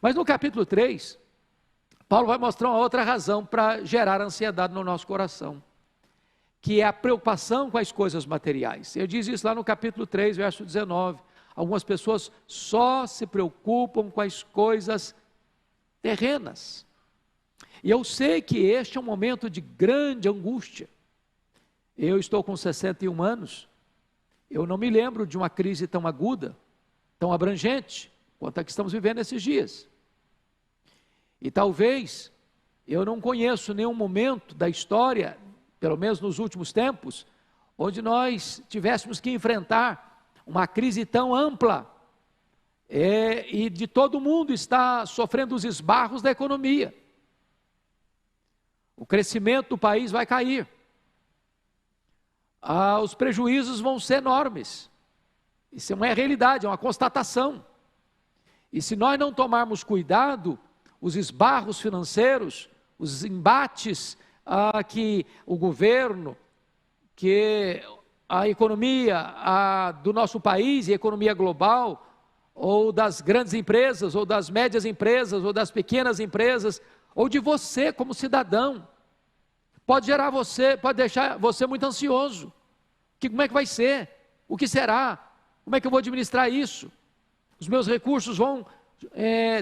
Mas no capítulo 3, Paulo vai mostrar uma outra razão para gerar ansiedade no nosso coração, que é a preocupação com as coisas materiais. Ele diz isso lá no capítulo 3, verso 19. Algumas pessoas só se preocupam com as coisas terrenas. E eu sei que este é um momento de grande angústia. Eu estou com 61 anos, eu não me lembro de uma crise tão aguda, tão abrangente, quanto a que estamos vivendo esses dias. E talvez, eu não conheço nenhum momento da história, pelo menos nos últimos tempos, onde nós tivéssemos que enfrentar uma crise tão ampla, e de todo mundo está sofrendo os esbarros da economia. O crescimento do país vai cair. Os prejuízos vão ser enormes. Isso é uma realidade, é uma constatação. E se nós não tomarmos cuidado, os esbarros financeiros, os embates que o governo, que a economia do nosso país e a economia global, ou das grandes empresas, ou das médias empresas, ou das pequenas empresas, ou de você como cidadão, pode deixar você muito ansioso. Como é que vai ser? O que será? Como é que eu vou administrar isso? Os meus recursos vão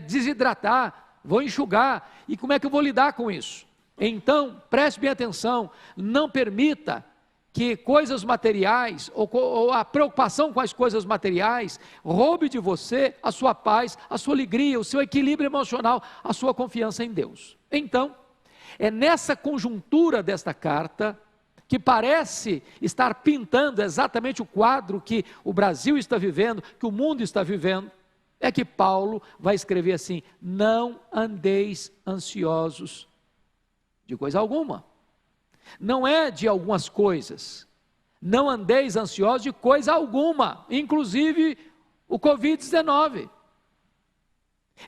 desidratar, vão enxugar, e como é que eu vou lidar com isso? Então, preste bem atenção, não permita que coisas materiais, ou a preocupação com as coisas materiais, roube de você a sua paz, a sua alegria, o seu equilíbrio emocional, a sua confiança em Deus. Então, é nessa conjuntura desta carta, que parece estar pintando exatamente o quadro que o Brasil está vivendo, que o mundo está vivendo, é que Paulo vai escrever assim: não andeis ansiosos de coisa alguma. Não é de algumas coisas, não andeis ansiosos de coisa alguma, inclusive o Covid-19,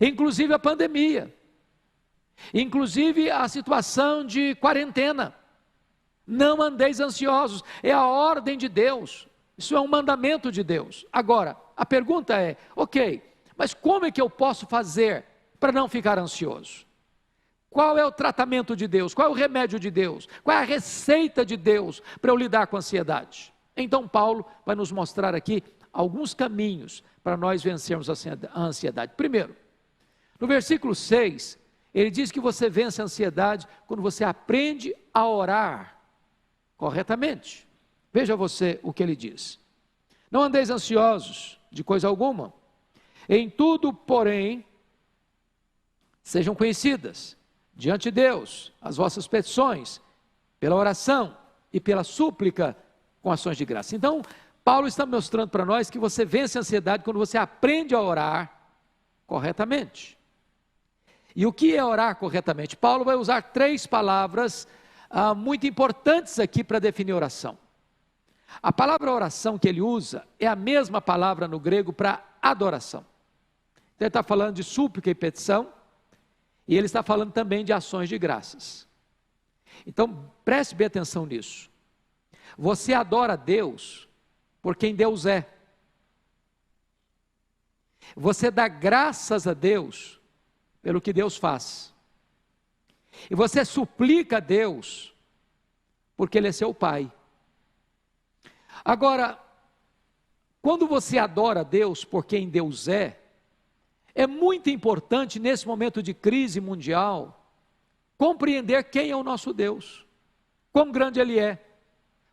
inclusive a pandemia, inclusive a situação de quarentena. Não andeis ansiosos, é a ordem de Deus, isso é um mandamento de Deus. Agora, a pergunta é, ok, mas como é que eu posso fazer para não ficar ansioso? Qual é o tratamento de Deus? Qual é o remédio de Deus? Qual é a receita de Deus para eu lidar com a ansiedade? Então Paulo vai nos mostrar aqui alguns caminhos para nós vencermos a ansiedade. Primeiro, no versículo 6, ele diz que você vence a ansiedade quando você aprende a orar corretamente. Veja você o que ele diz: não andeis ansiosos de coisa alguma, em tudo, porém, sejam conhecidas diante de Deus as vossas petições, pela oração e pela súplica com ações de graça. Então, Paulo está mostrando para nós que você vence a ansiedade quando você aprende a orar corretamente. E o que é orar corretamente? Paulo vai usar 3 palavras muito importantes aqui para definir oração. A palavra oração que ele usa é a mesma palavra no grego para adoração. Então, ele está falando de súplica e petição, e ele está falando também de ações de graças. Então, preste bem atenção nisso. Você adora a Deus por quem Deus é. Você dá graças a Deus pelo que Deus faz. E você suplica a Deus porque Ele é seu Pai. Agora, quando você adora a Deus por quem Deus é muito importante nesse momento de crise mundial, compreender quem é o nosso Deus, quão grande Ele é,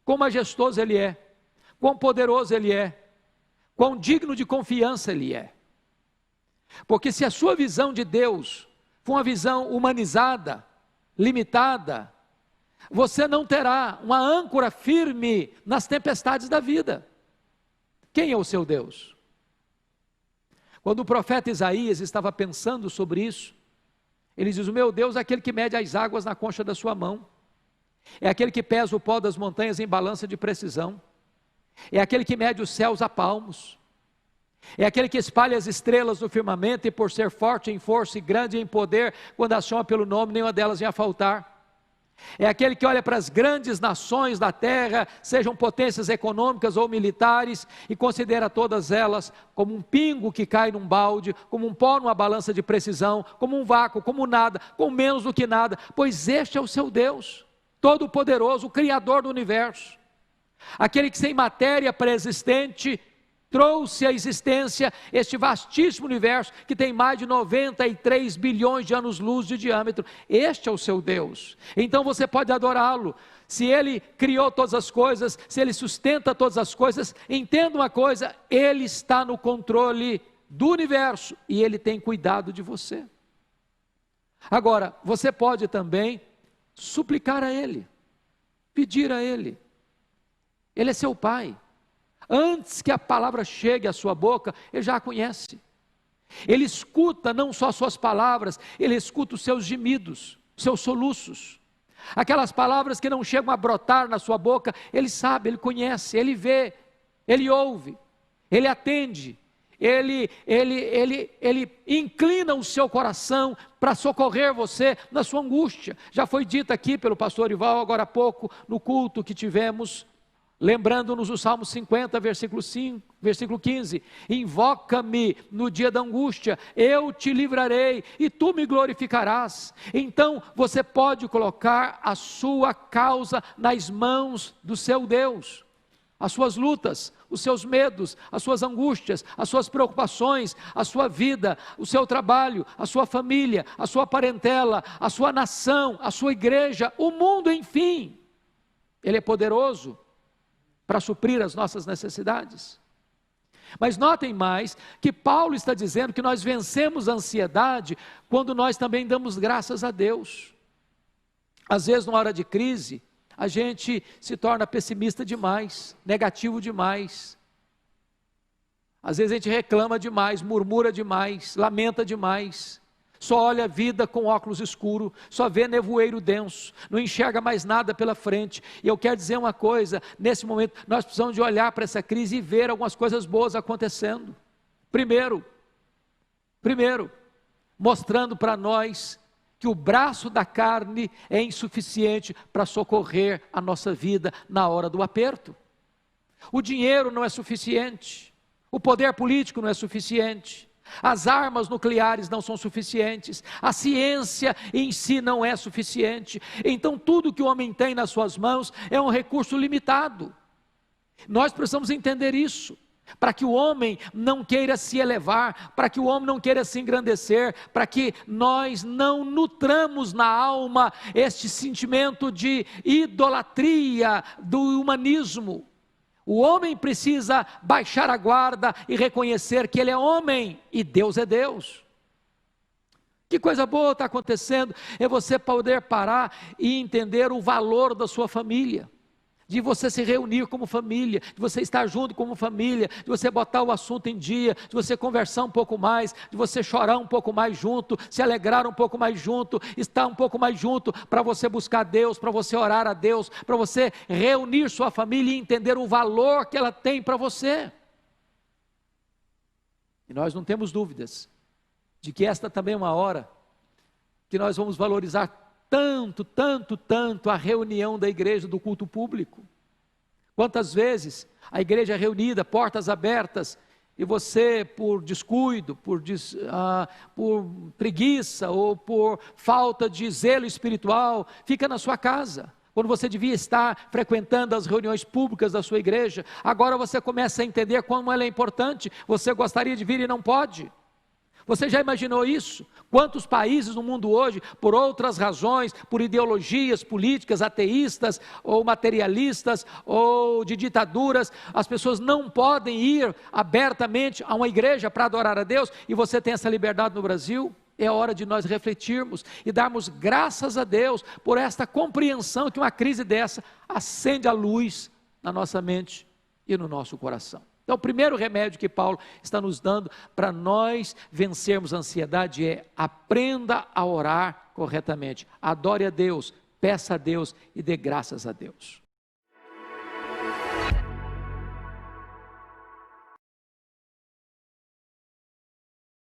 quão majestoso Ele é, quão poderoso Ele é, quão digno de confiança Ele é. Porque se a sua visão de Deus for uma visão humanizada, limitada, você não terá uma âncora firme nas tempestades da vida. Quem é o seu Deus? Quando o profeta Isaías estava pensando sobre isso, ele diz: o meu Deus é aquele que mede as águas na concha da sua mão, é aquele que pesa o pó das montanhas em balança de precisão, é aquele que mede os céus a palmos, é aquele que espalha as estrelas no firmamento, e por ser forte em força e grande em poder, quando as chama pelo nome, nenhuma delas vem a faltar. É aquele que olha para as grandes nações da terra, sejam potências econômicas ou militares, e considera todas elas como um pingo que cai num balde, como um pó numa balança de precisão, como um vácuo, como nada, com menos do que nada, pois este é o seu Deus, Todo-Poderoso, o Criador do universo, aquele que sem matéria pré-existente trouxe à existência este vastíssimo universo que tem mais de 93 bilhões de anos-luz de diâmetro. Este é o seu Deus. Então você pode adorá-lo. Se Ele criou todas as coisas, se Ele sustenta todas as coisas, entenda uma coisa: Ele está no controle do universo e Ele tem cuidado de você. Agora, você pode também suplicar a Ele, pedir a Ele. Ele é seu Pai. Antes que a palavra chegue à sua boca, Ele já a conhece. Ele escuta não só suas palavras, Ele escuta os seus gemidos, seus soluços. Aquelas palavras que não chegam a brotar na sua boca, Ele sabe, Ele conhece, Ele vê, Ele ouve, Ele atende, Ele inclina o seu coração para socorrer você na sua angústia. Já foi dito aqui pelo pastor Ival agora há pouco, no culto que tivemos, lembrando-nos do Salmo 50, versículo 15, invoca-me no dia da angústia, eu te livrarei e tu me glorificarás. Então você pode colocar a sua causa nas mãos do seu Deus, as suas lutas, os seus medos, as suas angústias, as suas preocupações, a sua vida, o seu trabalho, a sua família, a sua parentela, a sua nação, a sua igreja, o mundo, enfim. Ele é poderoso para suprir as nossas necessidades. Mas notem mais que Paulo está dizendo que nós vencemos a ansiedade quando nós também damos graças a Deus. Às vezes, numa hora de crise, a gente se torna pessimista demais, negativo demais. Às vezes a gente reclama demais, murmura demais, lamenta demais. Só olha a vida com óculos escuros, só vê nevoeiro denso, não enxerga mais nada pela frente. E eu quero dizer uma coisa, nesse momento nós precisamos de olhar para essa crise e ver algumas coisas boas acontecendo. Primeiro, mostrando para nós que o braço da carne é insuficiente para socorrer a nossa vida na hora do aperto. O dinheiro não é suficiente, o poder político não é suficiente, as armas nucleares não são suficientes, a ciência em si não é suficiente. Então tudo que o homem tem nas suas mãos é um recurso limitado. Nós precisamos entender isso, para que o homem não queira se elevar, para que o homem não queira se engrandecer, para que nós não nutramos na alma este sentimento de idolatria do humanismo. O homem precisa baixar a guarda e reconhecer que ele é homem e Deus é Deus. Que coisa boa está acontecendo, é você poder parar e entender o valor da sua família, de você se reunir como família, de você estar junto como família, de você botar o assunto em dia, de você conversar um pouco mais, de você chorar um pouco mais junto, se alegrar um pouco mais junto, estar um pouco mais junto, para você buscar Deus, para você orar a Deus, para você reunir sua família e entender o valor que ela tem para você. E nós não temos dúvidas de que esta também é uma hora que nós vamos valorizar tanto a reunião da igreja, do culto público. Quantas vezes a igreja é reunida, portas abertas, e você, por descuido, por preguiça ou por falta de zelo espiritual, fica na sua casa, quando você devia estar frequentando as reuniões públicas da sua igreja. Agora você começa a entender como ela é importante, você gostaria de vir e não pode. Você já imaginou isso? Quantos países no mundo hoje, por outras razões, por ideologias políticas ateístas ou materialistas ou de ditaduras, as pessoas não podem ir abertamente a uma igreja para adorar a Deus, e você tem essa liberdade no Brasil? É hora de nós refletirmos e darmos graças a Deus por esta compreensão que uma crise dessa acende a luz na nossa mente e no nosso coração. Então, o primeiro remédio que Paulo está nos dando para nós vencermos a ansiedade é: aprenda a orar corretamente, adore a Deus, peça a Deus e dê graças a Deus.